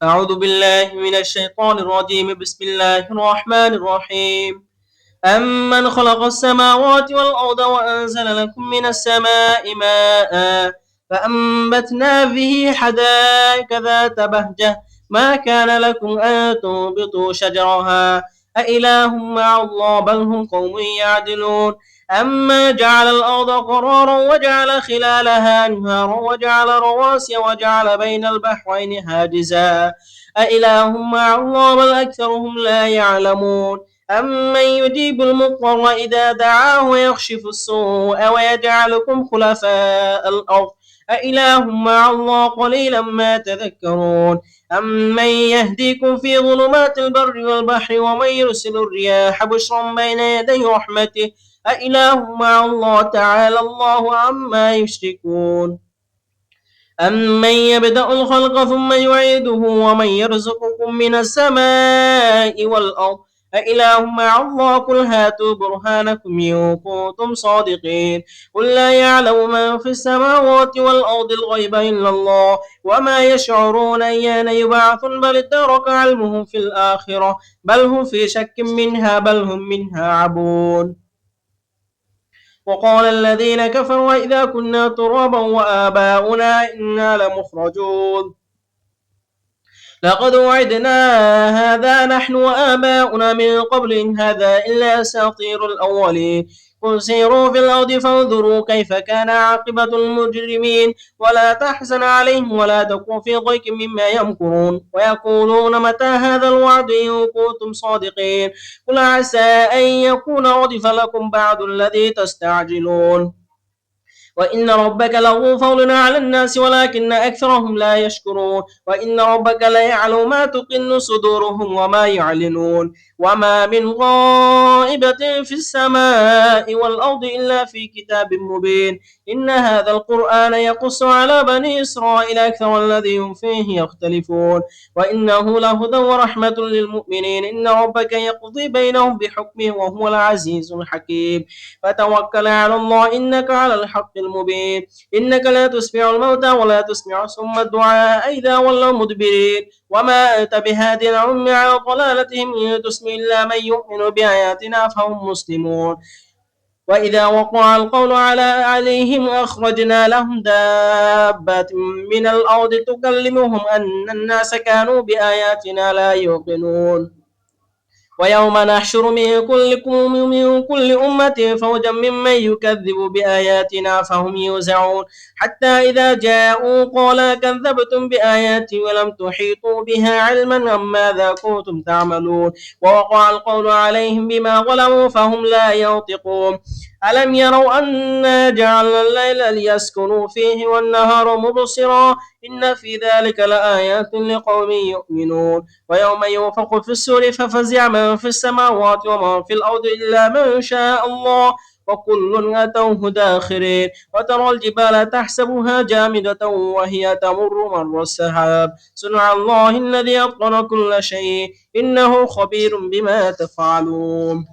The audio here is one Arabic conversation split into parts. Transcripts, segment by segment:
أعوذ بالله من الشيطان الرجيم. بسم الله الرحمن الرحيم. أمن خلق السماوات والأرض وأنزل لكم من السماء ماء فأنبتنا به حدائق ذات بهجة ما كان لكم أن تنبتوا شجرها أإله مع الله بل هم قوم يعدلون. أما جعل الأرض قرارا وجعل خلالها أنهارا وجعل رواسي وجعل بين البحرين حاجزا أإله مع الله بل أكثرهم لا يعلمون. أمن يجيب المضطر إذا دعاه ويكشف السوء ويجعلكم خلفاء الأرض أإله مع الله قليلا ما تذكرون. أمن يهديكم في ظلمات البر والبحر ومن يرسل الرياح بشرا بين يدي رحمته أإله مع الله تعالى الله عما يشركون. أمن يبدأ الخلق ثم يعيده ومن يرزقكم من السماء والأرض أإله مع الله قل هاتوا برهانكم إن كنتم صادقين. قل لا يعلم من في السماوات والأرض الغيب إلا الله وما يشعرون أيان يبعثون بل ادارك علمهم في الآخرة بل هم في شك منها بل هم منها عبون. وقال الذين كفروا وإذا كنا ترابا وآباؤنا إنا لمخرجون لقد وعدنا هذا نحن وآباؤنا من قبل إن هذا إلا أساطير الأولين. قل سيروا في الأرض فانظروا كيف كان عاقبة المجرمين ولا تحزن عليهم ولا تكن في ضيق مما يمكرون ويقولون متى هذا الوعد إن كنتم صادقين. قل عسى أن يكون ردف لكم بعد الذي تستعجلون. وإن ربك لذو فضل على الناس ولكن أكثرهم لا يشكرون. وإن ربك ليعلم ما تكن صدورهم وما يعلنون. وما من غائبة في السماء والأرض إلا في كتاب مبين. إن هذا القرآن يقص على بني إسرائيل أكثر الذي هم فيه يختلفون. وإنه لهدى ورحمة للمؤمنين. إن ربك يقضي بينهم بحكمه وهو العزيز الحكيم. فتوكل على الله إنك على الحق المبين. إنك لا تسمع الموتى ولا تسمع صم الدعاء إذا ولوا مدبرين. وما أنت بهادي العمي عن ضلالتهم إن تسمع إلا من يؤمن بآياتنا فهم مسلمون. وإذا وقع القول عليهم أخرجنا لهم دابات من الأرض تكلمهم أن الناس كانوا بآياتنا لا يوقنون. ويوم نحشر من كل أمة فوجا ممن يكذب بآياتنا فهم يوزعون. حتى إذا جاءوا قال كذبتم بآياتي ولم تحيطوا بها علما أم ماذا كنتم تعملون. ووقع القول عليهم بما ظلموا فهم لا ينطقون. ألم يروا أنا جعلنا الليل ليسكنوا فيه والنهار مبصرا إن في ذلك لآيات لقوم يؤمنون. ويوم ينفخ في السور ففزع من في السماوات ومن في الأرض إلا من شاء الله وكل أتوه داخرين. وترى الجبال تحسبها جامدة وهي تمر مر السحاب صنع الله الذي أتقن كل شيء إنه خبير بما تفعلون.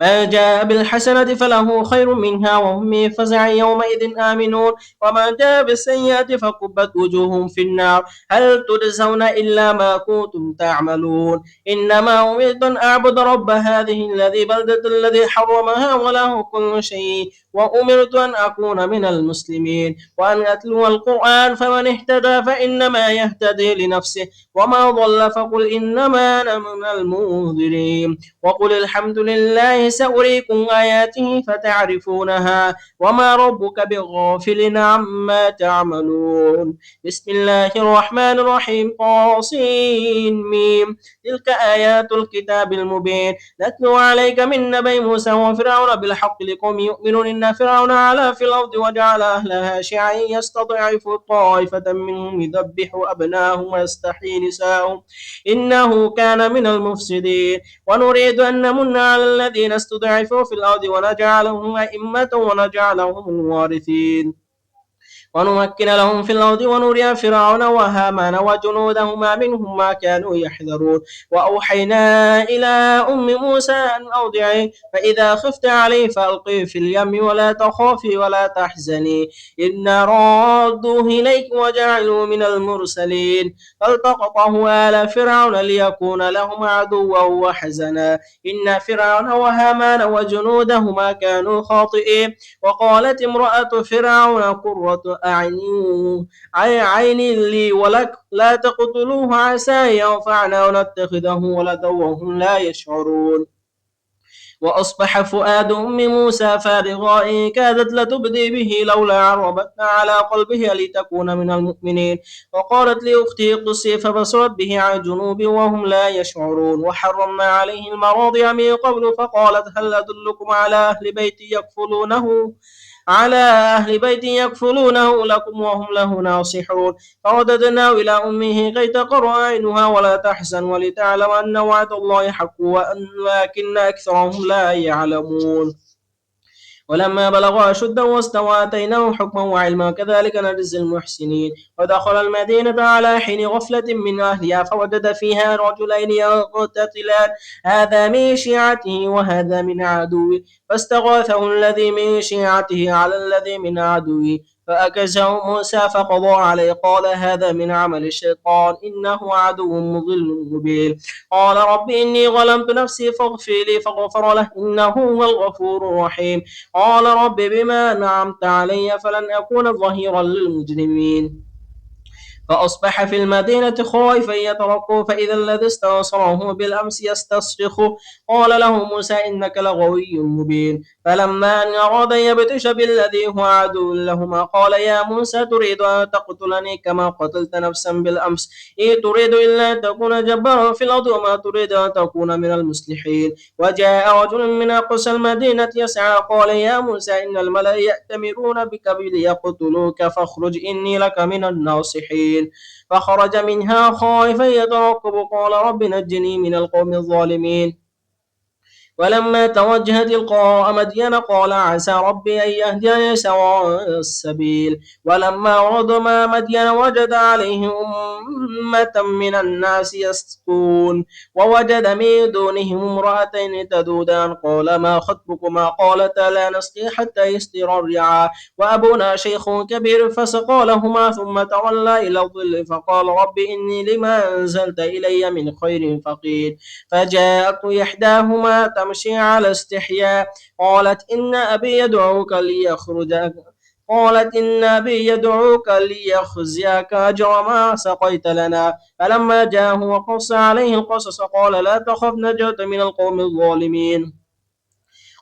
من جاء بالحسنة فله خير منها وهم من فزع يومئذ آمنون. ومن جاء بالسيئة فكبت وجوههم في النار هل تجزون إلا ما كنتم تعملون. إنما أمرت أن أعبد رب هذه الذي بلدة الذي حرمها وله كل شيء وأمرت أن أكون من المسلمين وأن أتلو القرآن فمن اهتدى فإنما يهتدي لنفسه وما ضل فقل إنما أنا من المنذرين. وقل الحمد لله سأريكم آياته فتعرفونها وما ربك بغافل عما تعملون. بسم الله الرحمن الرحيم. طاسين ميم تلك آيات الكتاب المبين نتلو عليك من نبي موسى وفرعون بالحق لقوم يؤمنون. إن فرعون علا في الأرض وجعل أهلها شيعا يستضعف طائفة منهم يذبح أبناهم ويستحيي نساءهم إنه كان من المفسدين. ونريد أن نمن على الذين استضعفوا في الأرض ونجعلهم أئمة ونجعلهم الوارثين. ونمكن لهم في الأرض ونري فرعون وهامان وجنودهما منهم ما كانوا يحذرون وأوحينا إلى أم موسى أن أرضعيه فإذا خفت عليه فألقيه في اليم ولا تخافي ولا تحزني إنا رادوه إليك وجعلوا من المرسلين فالتقطه آل فرعون ليكون لهم عدوا وحزنا إن فرعون وهامان وجنودهما كانوا خاطئين وقالت امرأة فرعون قرة عين لي ولك لا تقتلوه عسى ينفعنا ونتخذه ولدا وهم لا يشعرون وأصبح فؤاد أم موسى فارغا إن كادت لتبدي به لولا عربتنا على قلبه لتكون من المؤمنين وقالت لأختي قصي فبصرت به عن جنوب وهم لا يشعرون وحرمنا عليه المراضع من قبل فقالت هل أدلكم على أهل بيت يكفلونه لكم وهم له ناصحون فرددناه إلى أمه كي تقر عينها ولا تحزن ولتعلم أن وعد الله حق ولكن أكثرهم لا يعلمون ولما بلغ أشده واستوى آتيناه حكما وعلما كذلك نجزي المحسنين ودخل المدينة على حين غفلة من أهلها فوجد فيها رجلين يقتتلان هذا من شيعته وهذا من عدوه فاستغاثه الذي من شيعته على الذي من عدوه فأكزه موسى فقضى عليه قال هذا من عمل الشيطان إنه عدو مضل مبين قال رب إني ظلمت نفسي فاغفر لي فغفر له إنه هو الغفور الرحيم قال رب بما أنعمت علي فلن أكون ظهيرا للمجرمين فأصبح في المدينة خائفا يترقب فإذا الذي استنصره بالأمس يستصرخه قال له موسى إنك لغوي مبين فلما أن أراد يبتش بالذي هو عدو لهما قال يا موسى تريد أن تقتلني كما قتلت نفسا بالأمس إن تريد إلا أن تكون جبارا في الأرض وما تريد أن تكون من المصلحين وجاء رجل من أقصى المدينة يسعى قال يا موسى إن الملأ يأتمرون بك ليقتلوك فاخرج إني لك من الناصحين فخرج منها خائفا يترقب قال رب نجني من القوم الظالمين ولما توجه تلقاء مدين قال عسى ربي أن يهديني سواء السبيل ولما ورد ما مدين وجد عليه أمة من الناس يسقون ووجد من دونهم امرأتين تذودان قال ما خطبكما قالتا لا نسقي حتى يصدر الرعاء وأبونا شيخ كبير فسقى لهما ثم تولى إلى الظل فقال رب إني لما أنزلت إلي من خير فقير فجاءت إحداهما تمشي على استحياء قالت إن أبي يدعوك ليخزيك أجر ما سقيت لنا فلما جاءه وقص عليه القصص قال لا تخف نجوت من القوم الظالمين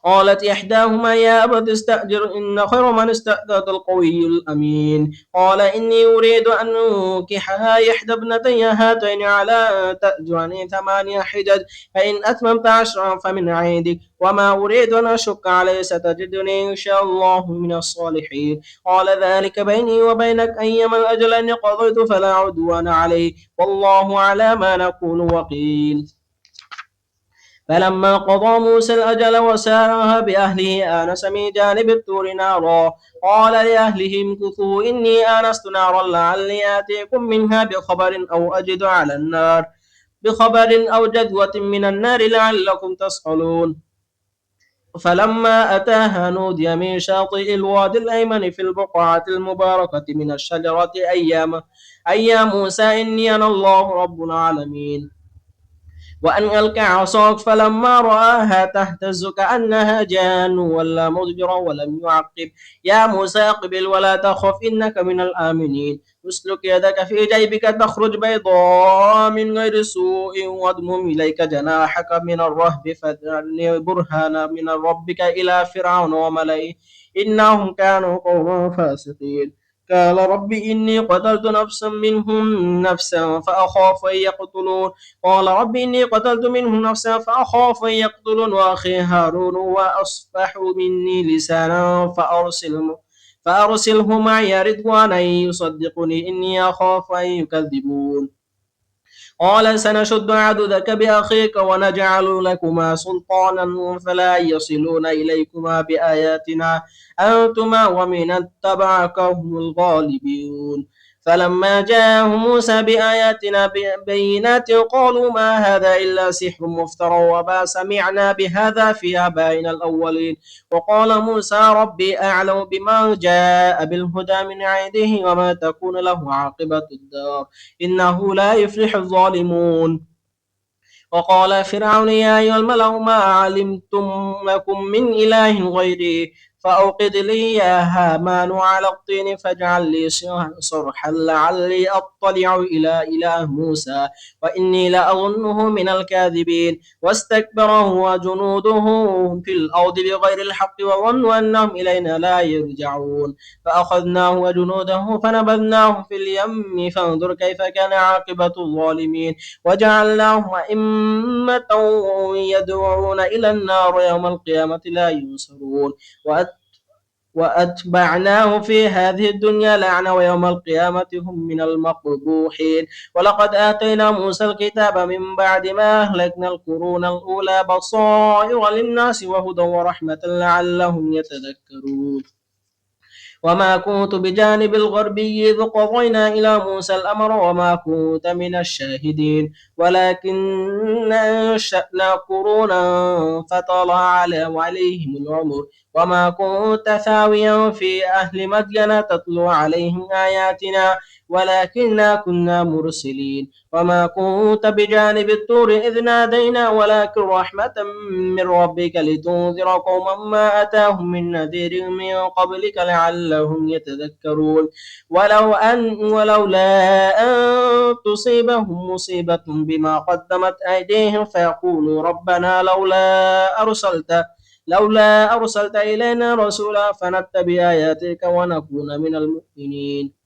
قالت إحداهما يا أبت استأجر إن خير من استأجرت القوي الأمين قال إني أريد أن أنكحها إحدى ابنتي هاتين على تأجرني 8 حجج فإن أتممت 10 فمن عندك وما أريد أن أشك عليه ستجدني إن شاء الله من الصالحين قال ذلك بيني وبينك أيما الأجلين قضيت فلا عدوان عليه والله على ما نقول وكيل فلما قضى موسى الأجل وسارها بأهله آنس من جانب الطور نارا قال لأهله امكثوا إني آنست نارا لعلي آتيكم منها بخبر أو جذوة من النار لعلكم تصطلون فلما أتاها نودي من شاطئ الوادي الأيمن في البقعة المباركة من الشجرة أي موسى إني أنا الله رب العالمين وأن ألقى عصاك فلما رآها تهتز كأنها جان ولا مضجرا ولم يعقب يا موسى اقبل ولا تخف إنك من الآمنين اسلك يدك في جيبك تخرج بيضاء من غير سوء واضمم إليك جناحك من الرهب فتعني برهانا من ربك إلى فرعون وملئه إنهم كانوا قوما فاسقين قال رب إني قتلت نفسا فأخاف أن يقتلون قال رب إني قتلت منهم نفسا فأخاف أن يقتلون وأخي هارون وأصبح مني لسانا فأرسله معي رضوانا يصدقني إني أخاف أن يكذبون قال سنشد عضدك بأخيك ونجعل لكما سلطانا فلا يصلون إليكما بآياتنا أنتما ومن اتبعك هم الغالبون فلما جاءهم موسى بآياتنا بينات قالوا ما هذا إلا سحر مفترى وما سمعنا بهذا في آبائنا الأولين وقال موسى ربي أعلم بما جاء بالهدى من عنده وما تكون له عاقبة الدار إنه لا يفلح الظالمون وقال فرعون يا أيها الملأ ما علمتم لكم من إله غيري فأوقد لي يا هامان على الطين فاجعل لي صرحا لعلي أطلع إلى إله موسى وإني لأظنه من الكاذبين واستكبر هو جنوده في الأرض بغير الحق وظنوا أنهم إلينا لا يرجعون فأخذناه وجنوده فنبذناهم في اليم فانظر كيف كان عاقبة الظالمين وجعلناهم أئمة يدعون إلى النار يوم القيامة لا ينصرون وأتبعناه في هذه الدنيا لعنة ويوم القيامة هم من المقبوحين ولقد آتينا موسى الكتاب من بعد ما أهلكنا القرون الأولى بصائر للناس وهدى ورحمة لعلهم يتذكرون وما كنت بجانب الغربي إذ قضينا إلى موسى الأمر وما كنت من الشاهدين ولكن أنشأنا قرونا فطال عليهم العمر وما كنت ثاويا في أهل مدين تتلو عليهم آياتنا ولكننا كنا مرسلين وما كنت بجانب الطور إذ نادينا ولكن رحمة من ربك لتنذر قوما ما أتاهم من نذير من قبلك لعلهم يتذكرون ولولا أن تصيبهم مصيبة بما قدمت أيديهم فيقولوا ربنا لولا أرسلت إلينا رسولا فنتبع آياتك ونكون من المؤمنين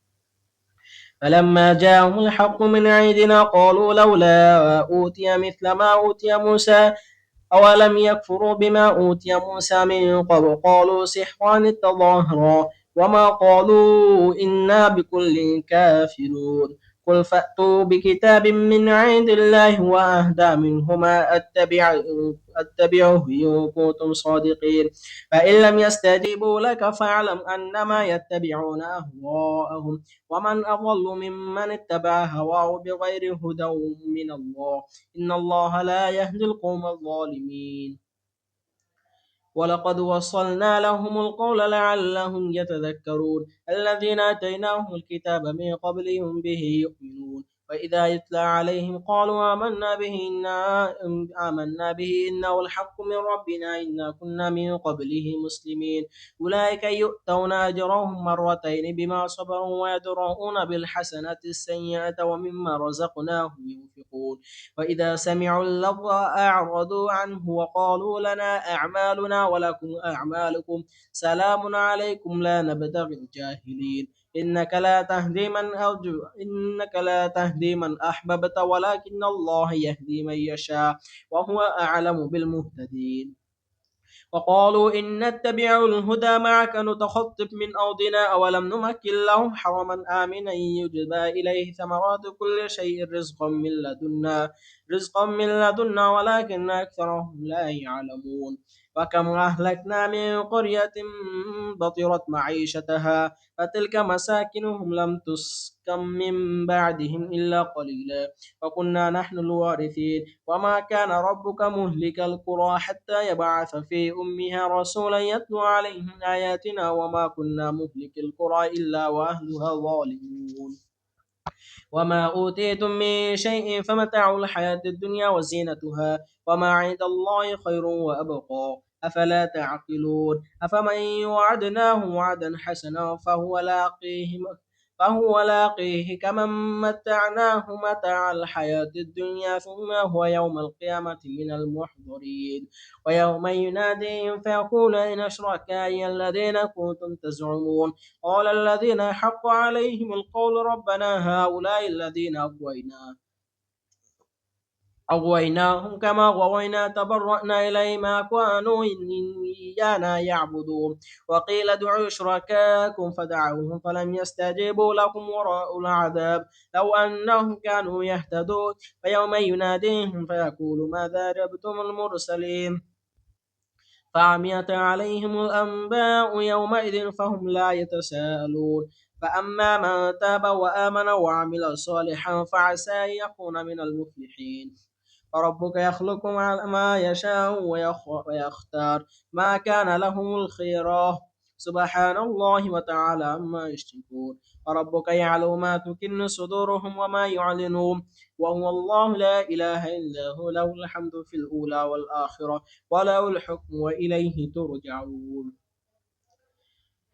فلما جاءهم الحق من عندنا قالوا لولا أوتي مثل ما أوتي موسى أولم يكفروا بما أوتي موسى من قبل قالوا سحران تظاهرا وما قالوا إنا بكل كافرون قل فأتوا بكتاب من عند الله وأهدى منهما أتبعه إن كنتم صادقين فإن لم يستجيبوا لك فاعلم أنما يتبعون أهواءهم ومن أضل ممن اتبع هواه بغير هدى من الله إن الله لا يهدي القوم الظالمين ولقد وصلنا لهم القول لعلهم يتذكرون الذين آتيناهم الكتاب من قبلهم به يؤمنون وإذا يتلى عليهم قالوا آمنا به إنه الحق من ربنا إنا كنا من قبله مسلمين أولئك يؤتون أجرهم مرتين بما صبروا ويدرؤون بالحسنة السيئة ومما رزقناهم ينفقون وإذا سمعوا اللغو أعرضوا عنه وقالوا لنا أعمالنا ولكم أعمالكم سلام عليكم لا نبتغي الجاهلين إنك لا تهدي من أحببت ولكن الله يهدي من يشاء وهو أعلم بالمهتدين وقالوا إن نتبع الهدى معك نتخطف من أرضنا أولم نمكن لهم حرما آمنا يجبى إليه ثمرات كل شيء رزقا من لدنا ولكن أكثرهم لا يعلمون وكم أهلكنا من قرية بطرت معيشتها فتلك مساكنهم لم تسكن من بعدهم إلا قليلا وكنا نحن الوارثين وما كان ربك مهلك القرى حتى يبعث في أمها رسولا يتلو عليهم آياتنا وما كنا مهلك القرى إلا وأهلها ظالمون وما أوتيتم من شيء فمتاع الحياة الدنيا وزينتها وما عند الله خير وأبقى أفلا تعقلون أفمن يوعدناه وعدا حسنا فهو لاقيه كمن متعناه متاع الحياة الدنيا ثم هو يوم القيامة من المحضرين ويوم يناديهم فيقول أين شركائي الذين كنتم تزعمون قال الذين حق عليهم القول ربنا هؤلاء الذين أغوينا أغويناهم كما غوينا تبرأنا إليه ما كانوا إيانا يعبدون وقيل ادعوا شركاءكم فدعوهم فلم يستجيبوا لكم وراءوا العذاب لو أنهم كانوا يهتدون فيوم يناديهم فيقول ماذا جبتم المرسلين فعميت عليهم الأنباء يومئذ فهم لا يتساءلون فأما من تاب وآمن وعمل صالحا فعسى أن يكون من المفلحين فربك يخلق ما يشاء ويختار ما كان لهم الخيرة سبحان الله وتعالى عما يشركون فربك يعلم ما تكن صدورهم وما يعلنون وهو الله لا إله إلا هو له الحمد في الأولى والآخرة وله الحكم وإليه ترجعون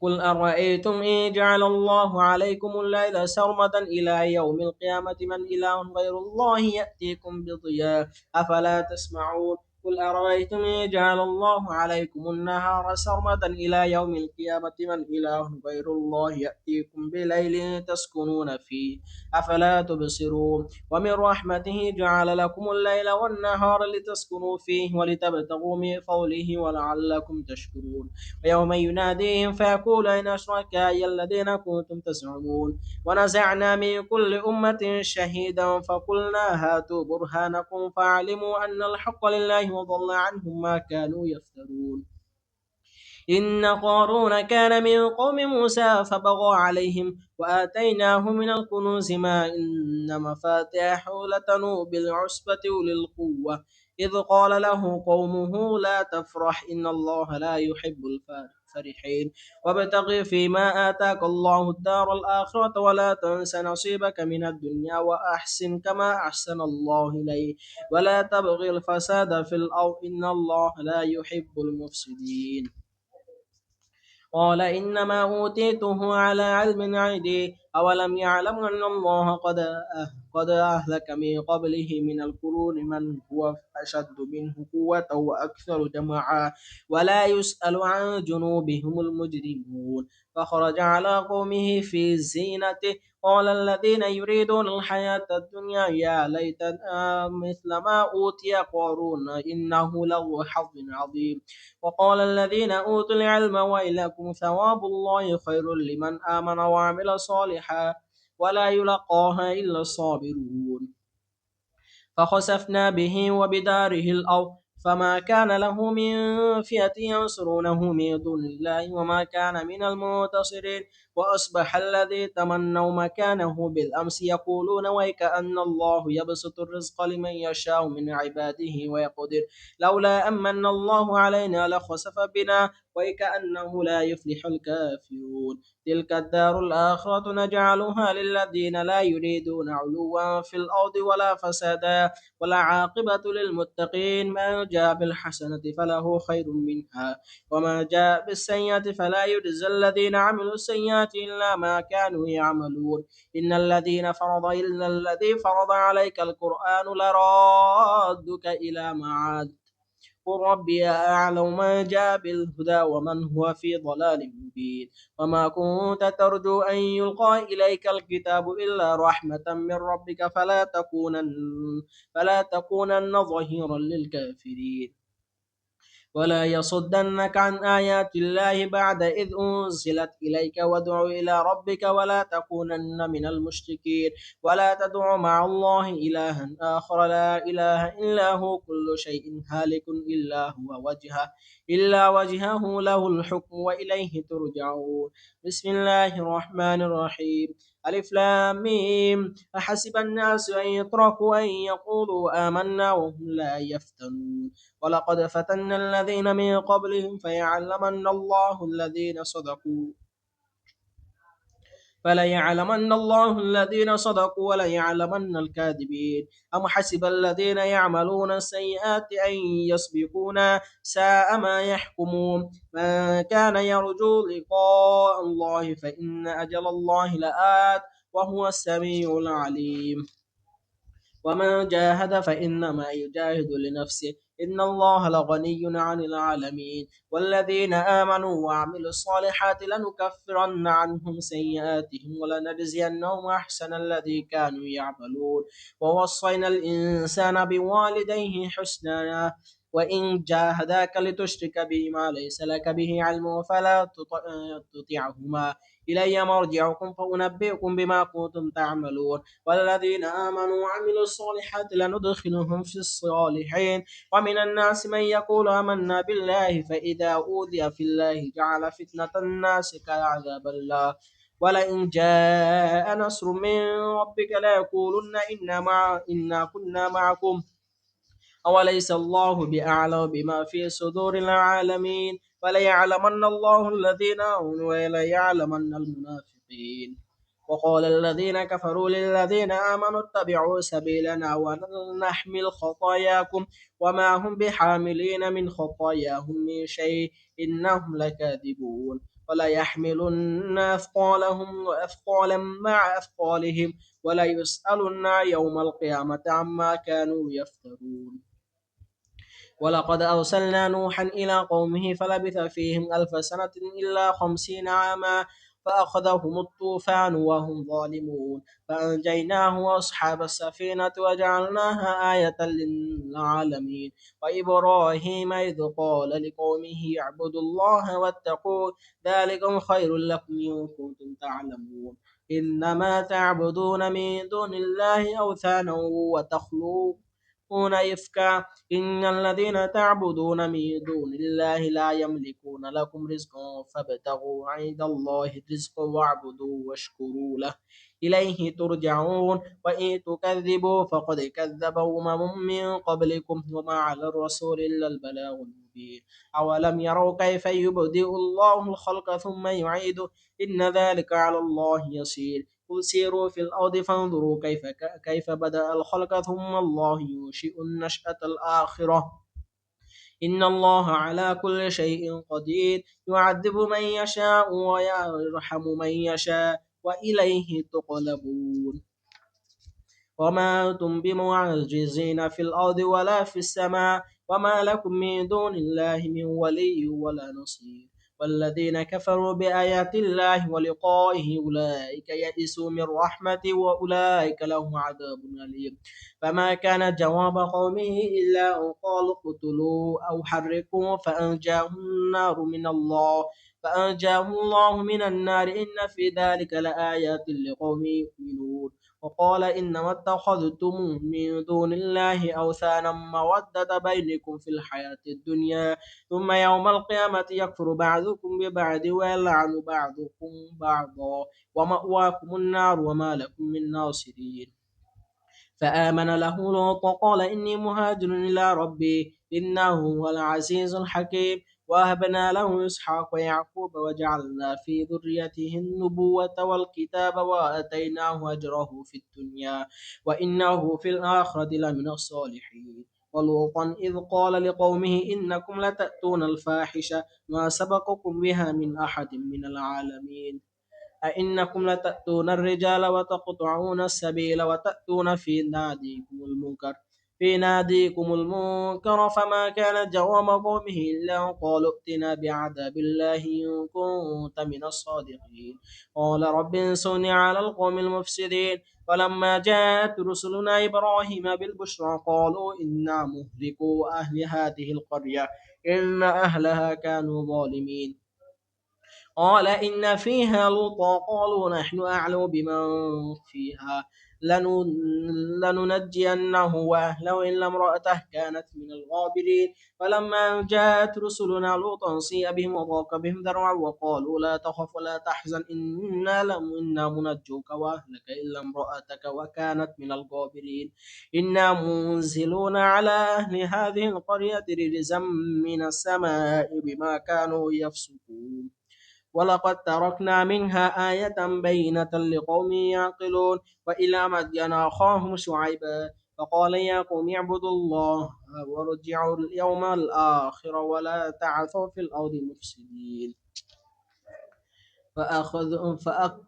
قل أرأيتم إن جعل الله عليكم الليل سرمدا إلى يوم القيامة من إله غير الله يأتيكم بضياء أفلا تسمعون قل أرأيتم إن جعل الله عليكم النهار سرمدا إلى يوم القيامة من إله غير الله يأتيكم بليل تسكنون فيه أفلا تبصرون ومن رحمته جعل لكم الليل والنهار لتسكنوا فيه ولتبتغوا من فضله ولعلكم تشكرون ويوم يناديهم فيقول أين أشركائي الذين كنتم تزعمون ونزعنا من كل أمة شهيدا فقلنا هاتوا برهانكم فعلموا أن الحق لله وضل عنهم ما كانوا يفترون إن قارون كان من قوم موسى فبغى عليهم وآتيناه من الكنوز ما إن مفاتحه لتنوء بالعصبة أولي القوة إذ قال له قومه لا تفرح إن الله لا يحب الفرحين وابتغ فيما آتاك الله الدار الآخرة ولا تنس نصيبك من الدنيا وأحسن كما أحسن الله إليك ولا تبغ الفساد في الأرض إن الله لا يحب المفسدين قال إنما أوتيته على علم عندي أولم يعلم أن الله قد أهلك من قبله من القرون من هو أشد منه قوة وأكثر جمعا ولا يسأل عن جنوبهم المجرمون فخرج على قومه في زينته قال الذين يريدون الحياة الدنيا يا ليتنا مثل ما أوتي قارون إنه له حظ عظيم وقال الذين أوتوا العلم ويلكم ثواب الله خير لمن آمن وعمل صالحا ولا يلقاها إلا الصابرون فخسفنا به وبداره الأرض فما كان له من فئة ينصرونه من دون الله وما كان من المنتصرين وأصبح الذي تمنوا مكانه بالأمس يقولون ويكأن الله يبسط الرزق لمن يشاء من عباده ويقدر لولا أمن الله علينا لخسف بنا ويكأنه لا يفلح الكافرون تلك الدار الآخرة نجعلها للذين لا يريدون علوا في الأرض ولا فسادا والعاقبة للمتقين من جاء بالحسنة فله خير منها وما جاء بالسيئة فلا يجزى الذين عملوا السيئات إلا ما كانوا يعملون إن الذي فرض عليك القرآن لرادك إلى معاد قل ربي أعلم من جاء بالهدى ومن هو في ضلال مبين وما كنت ترجو أن يلقى إليك الكتاب إلا رحمة من ربك فلا تكونن ظهيرا للكافرين ولا يصدنك عن آيات الله بعد إذ أنزلت إليك وادع إلى ربك ولا تكونن من المشركين ولا تدع مع الله إلها آخر لا إله إلا هو كل شيء هالك إلا وجهه له الحكم وإليه ترجعون بسم الله الرحمن الرحيم ألف لام ميم أحسب الناس أن يتركوا أن يقولوا آمنا وهم لا يفتنون ولقد فتنا الذين من قبلهم فليعلمن الله الذين صدقوا وليعلمن الكاذبين أم حسب الذين يعملون السيئات أن يسبقونا ساء ما يحكمون من كان يرجو لقاء الله فإن أجل الله لآت وهو السميع العليم ومن جاهد فإنما يجاهد لنفسه إن الله لغني عن العالمين. والذين آمنوا وعملوا الصالحات لنكفرن عنهم سيئاتهم ولنجزينهم أحسن الذي كانوا يعملون. ووصينا الإنسان بوالديه حسنا وإن جاهداك لتشرك بي ما ليس لك به علم فلا تطعهما إلي مرجعكم فأنبئكم بما كنتم تعملون. والذين آمنوا وعملوا الصالحات لندخلهم في الصالحين. ومن الناس من يقول آمنا بالله فإذا أوذي في الله جعل فتنة الناس كعذاب الله ولئن جاء نصر من ربك ليقولن إنا كنا معكم أوليس الله بأعلم بما في صدور العالمين. وليعلمن الله الذين آمنوا وليعلمن المنافقين. وقال الذين كفروا للذين آمنوا اتبعوا سبيلنا ولنحمل خطاياكم وما هم بحاملين من خطاياهم من شيء إنهم لكاذبون. وليحملن أثقالهم وأثقالا مع أثقالهم وليسألن يوم القيامة عما كانوا يفترون. ولقد أرسلنا نوحا إلى قومه فلبث فيهم 1000 سنة إلا 50 عاما فأخذهم الطوفان وهم ظالمون فأنجيناه وأصحاب السفينة وجعلناها آية للعالمين. وإبراهيم إذ قال لقومه اعبدوا الله واتقوه ذلكم خير لكم إن كنتم تعلمون. إنما تعبدون من دون الله أوثانا وتخلقون إفكا إن الذين تعبدون من دون الله لا يملكون لكم رزقا فابتغوا عند الله الرزق واعبدوا واشكروا له إليه ترجعون. وإن تكذبوا فقد كذب أمم من قبلكم وما على الرسول إلا البلاغ المبين. أولم يروا كيف يبدئ الله الخلق ثم يعيده إن ذلك على الله يسير. قل سيروا في الأرض فانظروا كيف بدأ الخلق ثم الله ينشئ النشأة الآخرة إن الله على كل شيء قدير يعذب من يشاء ويرحم من يشاء وإليه تقلبون. وما أنتم بمعجزين في الأرض ولا في السماء وما لكم من دون الله من ولي ولا نصير. والذين كفروا بآيات الله ولقائه أولئك يئسوا من رحمته وأولئك لهم عذاب أليم. فما كان جواب قومه إلا أن قالوا اقتلوا أو حرقوا فأنجاه الله من النار إن في ذلك لآيات لقوم يؤمنون. وقال إنما اتخذتم من دون الله أوثانا مودة بينكم في الحياة الدنيا ثم يوم القيامة يكفر بعضكم ببعض ويلعن بعضكم بعضا ومأواكم النار وما لكم من ناصرين. فآمن له لوط قال إني مهاجر إلى ربي إنه هو العزيز الحكيم. وهبنا له إسحاق ويعقوب وجعلنا في ذريته النبوة والكتاب وآتيناه أجره في الدنيا وإنه في الآخرة لمن الصالحين. ولوطا إذ قال لقومه إنكم لتأتون الفاحشة ما سبقكم بها من أحد من العالمين أئنكم لتأتون الرجال وتقطعون السبيل وتأتون في ناديكم المنكر فما كان جواب قومه إلا أن قالوا ائتنا بعذاب الله إن كنت من الصادقين. قال رب انصرني على القوم المفسدين. ولما جاءت رسلنا إبراهيم بالبشرى قالوا إنا مهلكو أهل هذه القرية إن أهلها كانوا ظالمين. قال إن فيها لوطا قالوا نحن أعلم بمن فيها لننجينه وأهله إلا امرأته كانت من الغابرين. فلما جاءت رسلنا لوطا سيء بهم وضاق بهم ذرعا وقالوا لا تخف ولا تحزن إنا منجوك وأهلك إلا امرأتك وكانت من الغابرين. إنا منزلون على أهل هذه القرية رجزا من السماء بما كانوا يفسقون. ولقد تركنا منها آية بينة لقوم يعقلون. وإلى مدين أخاهم شعيبا فقال يا قوم اعبدوا الله وارجعوا اليوم الآخر ولا تعثوا في الأرض مفسدين.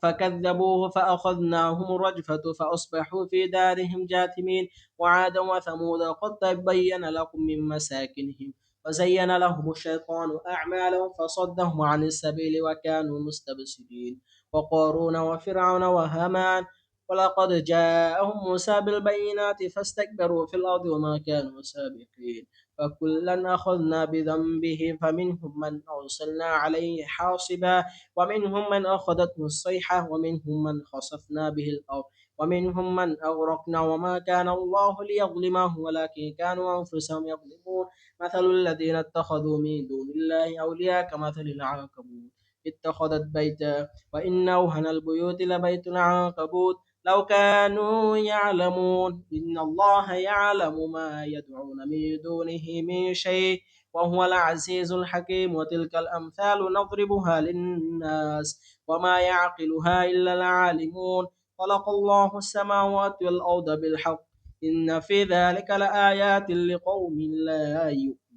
فكذبوه فأخذناهم الرجفة فأصبحوا في دارهم جاثمين وعادا وثمود قد تبين لكم من مساكنهم وزين لهم الشيطان أعمالهم فصدهم عن السبيل وكانوا مستبصرين وقارون وفرعون وهامان ولقد جاءهم موسى بالبينات فاستكبروا في الأرض وما كانوا سابقين فكلا أخذنا بذنبه فمنهم من أرسلنا عليه حاصبا ومنهم من أخذته الصيحة ومنهم من خسفنا به الأرض ومنهم من أغرقنا وما كان الله ليظلمهم ولكن كانوا أنفسهم يظلمون مثل الذين اتخذوا من دون الله أولياء كمثل العنكبوت اتخذت بيتا وإن أوهن البيوت لبيت العنكبوت لو كانوا يعلمون إن الله يعلم ما يدعون من دونه من شيء وهو العزيز الحكيم وتلك الأمثال نضربها للناس وما يعقلها إلا العالمون خلق الله السماوات والأرض بالحق إن في ذلك لآيات لقوم لا يؤمنون